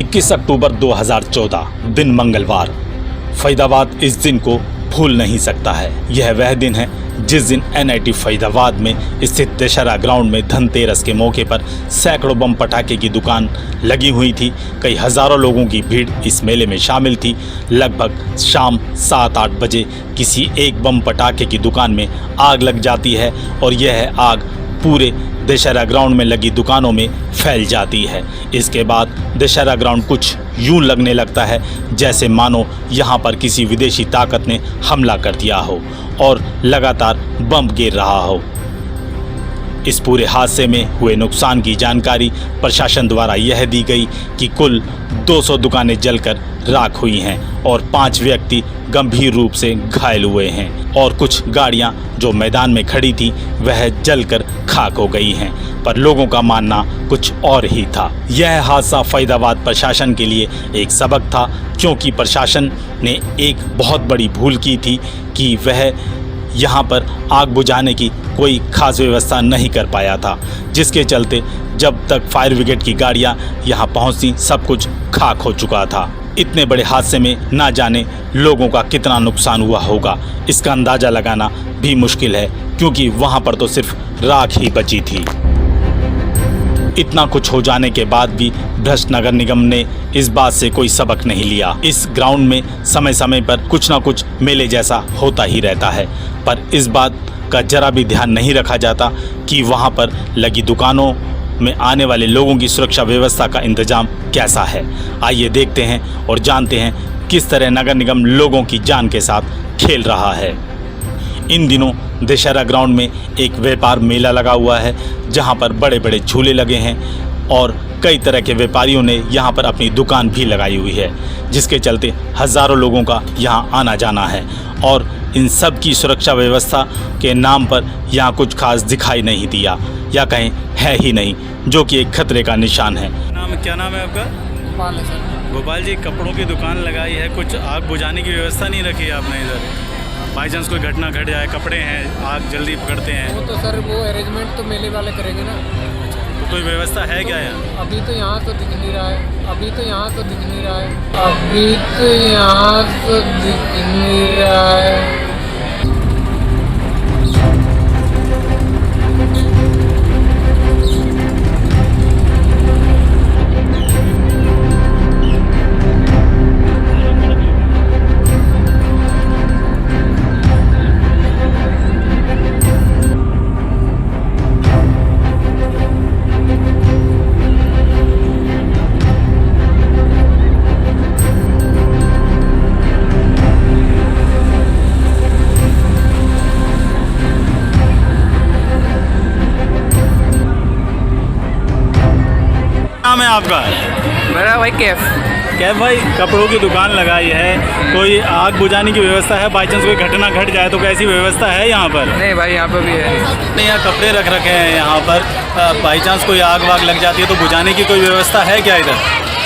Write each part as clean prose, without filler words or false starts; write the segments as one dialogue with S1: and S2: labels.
S1: 21 अक्टूबर 2014 दिन मंगलवार। फरीदाबाद इस दिन को भूल नहीं सकता है। यह वह दिन है जिस दिन NIT फरीदाबाद में स्थित दशहरा ग्राउंड में धनतेरस के मौके पर सैकड़ों बम पटाखे की दुकान लगी हुई थी। कई हजारों लोगों की भीड़ इस मेले में शामिल थी। लगभग शाम 7-8 बजे किसी एक बम पटाखे की दुकान में आग लग जाती है और यह आग पूरे दशहरा ग्राउंड में लगी दुकानों में फैल जाती है। इसके बाद दशहरा ग्राउंड कुछ यूं लगने लगता है जैसे मानो यहाँ पर किसी विदेशी ताकत ने हमला कर दिया हो और लगातार बम गिर रहा हो। इस पूरे हादसे में हुए नुकसान की जानकारी प्रशासन द्वारा यह दी गई कि कुल 200 दुकानें जलकर राख हुई हैं और 5 व्यक्ति गंभीर रूप से घायल हुए हैं और कुछ गाड़ियां जो मैदान में खड़ी थी वह जलकर खाक हो गई हैं। पर लोगों का मानना कुछ और ही था। यह हादसा फरीदाबाद प्रशासन के लिए एक सबक था, क्योंकि प्रशासन ने एक बहुत बड़ी भूल की थी कि वह यहाँ पर आग बुझाने की कोई खास व्यवस्था नहीं कर पाया था, जिसके चलते जब तक फायर ब्रिगेड की गाड़ियाँ यहाँ पहुँची सब कुछ खाक हो चुका था। इतने बड़े हादसे में ना जाने लोगों का कितना नुकसान हुआ होगा, इसका अंदाज़ा लगाना भी मुश्किल है, क्योंकि वहाँ पर तो सिर्फ राख ही बची थी। इतना कुछ हो जाने के बाद भी भ्रष्ट नगर निगम ने इस बात से कोई सबक नहीं लिया। इस ग्राउंड में समय समय पर कुछ ना कुछ मेले जैसा होता ही रहता है, पर इस बात का जरा भी ध्यान नहीं रखा जाता कि वहाँ पर लगी दुकानों में आने वाले लोगों की सुरक्षा व्यवस्था का इंतजाम कैसा है। आइए देखते हैं और जानते हैं किस तरह नगर निगम लोगों की जान के साथ खेल रहा है। इन दिनों दशहरा ग्राउंड में एक व्यापार मेला लगा हुआ है, जहां पर बड़े बड़े झूले लगे हैं और कई तरह के व्यापारियों ने यहां पर अपनी दुकान भी लगाई हुई है, जिसके चलते हज़ारों लोगों का यहां आना जाना है और इन सब की सुरक्षा व्यवस्था के नाम पर यहाँ कुछ खास दिखाई नहीं दिया, या कहें है ही नहीं, जो कि एक खतरे का निशान है। क्या नाम है आपका?
S2: गोपाल है सर।
S1: गोपाल जी, कपड़ों की दुकान लगाई है, कुछ आग बुझाने की व्यवस्था नहीं रखी है आपने इधर? बाई चांस कोई घटना घट जाए, कपड़े हैं, आग जल्दी पकड़ते हैं।
S2: वो तो सर वो अरेंजमेंट तो मेले वाले करेंगे ना।
S1: तो कोई व्यवस्था है क्या यहाँ?
S2: अभी तो यहाँ तो दिख नहीं रहा है। अभी तो यहाँ तो दिख नहीं रहा है। अभी तो यहाँ तो दिख नहीं रहा है।
S1: नाम है आपका?
S2: मेरा भाई कैफ
S1: भाई, कपड़ों की दुकान लगाई है, कोई आग बुझाने की व्यवस्था है? बाई चांस कोई घटना घट जाए तो कैसी व्यवस्था है यहाँ पर?
S2: नहीं भाई, यहाँ पर भी है
S1: नहीं, यहाँ कपड़े रख रखे हैं यहाँ पर, बाई चांस कोई आग वाग लग जाती है तो बुझाने की कोई व्यवस्था है क्या इधर?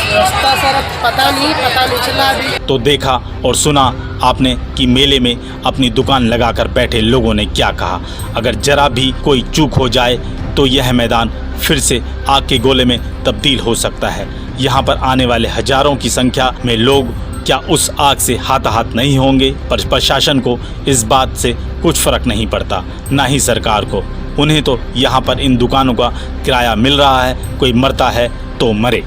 S2: व्यवस्था सर पता नहीं चला अभी।
S1: तो देखा और सुना आपने कि मेले में अपनी दुकान लगाकर बैठे लोगों ने क्या कहा। अगर जरा भी कोई चूक हो जाए तो यह मैदान फिर से आग के गोले में तब्दील हो सकता है। यहाँ पर आने वाले हजारों की संख्या में लोग क्या उस आग से हाथाहाथ नहीं होंगे? पर प्रशासन को इस बात से कुछ फर्क नहीं पड़ता, ना ही सरकार को। उन्हें तो यहाँ पर इन दुकानों का किराया मिल रहा है, कोई मरता है तो मरे।